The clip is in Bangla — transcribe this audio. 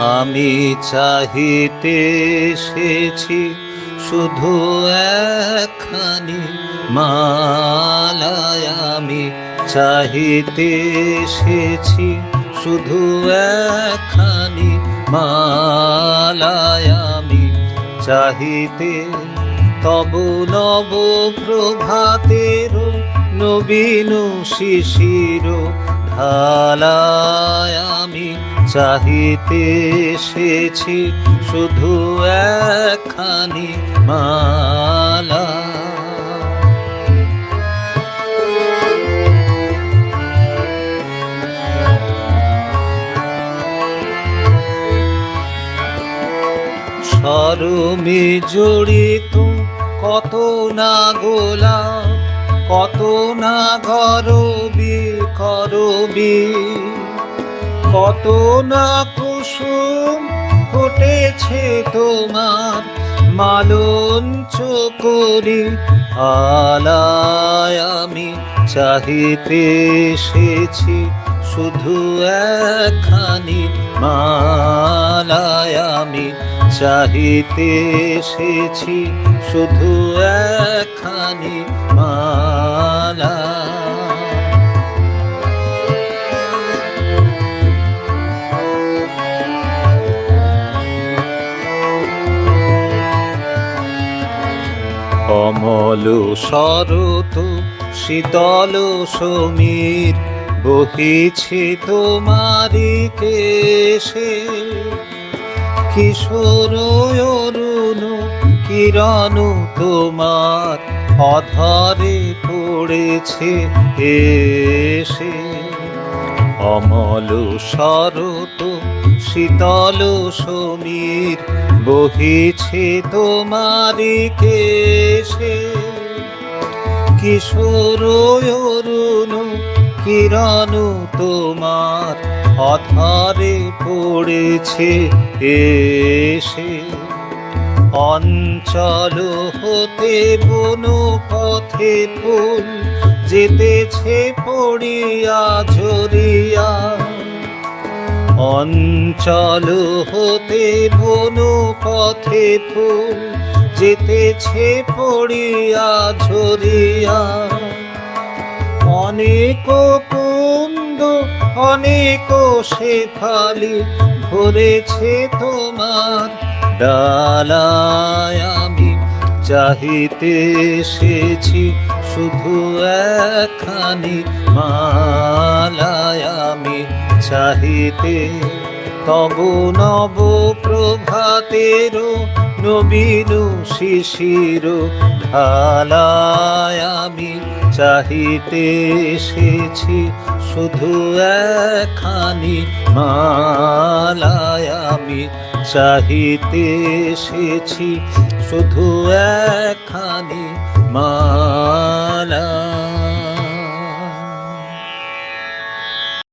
আমি চাহিতে এসেছি শুধু একখানি মালায়, আমি চাহিতে এসেছি শুধু একখানি মালায়, আমি চাহিতে তব নব প্রভাতের নবীন শিশির ঢালায়, আমি চাহিতে এসেছি শুধু একখানি মালা। শরমে জড়িত কত না গোলাপ, কত না গরবি করবি, কত না কুসুম ফুটেছে তোমার মালঞ্চ করি আলায়, আমি চাহিতে এসেছি শুধু একখানি মালায়, আমি চাহিতে এসেছি শুধু একখানি মালা। অমল শরৎ শীতল সমীর বহিছে তোমারি কেশে, কিশোর অরুণ কিরণ তোমার অধরে পড়েছে এসে। অমল শরৎ শীতল সমীর বহিছে তোমারি কেশে, কিশোর অরুণ কিরণ তোমার অধরে পড়েছে এসে। অঞ্চল হতে বন পথে ফুল যেতেছে পড়িয়া ঝরিয়া, অঞ্চল হতে বন পথে ফুল যেতেছে পড়িয়া ঝরিয়া। অনেক কুন্দ অনেক শেফালি ভরেছে তোমার ডালায়, আমি চাহিতে এসেছি শুধু একখানি মালায়, আমি চাহিতে তব নব প্রভাতের নবীন শিশির ঢালায়, আমি চাহিতে এসেছি শুধু একখানি মালায়, আমি চাহিতে এসেছি শুধু একখানি মালা।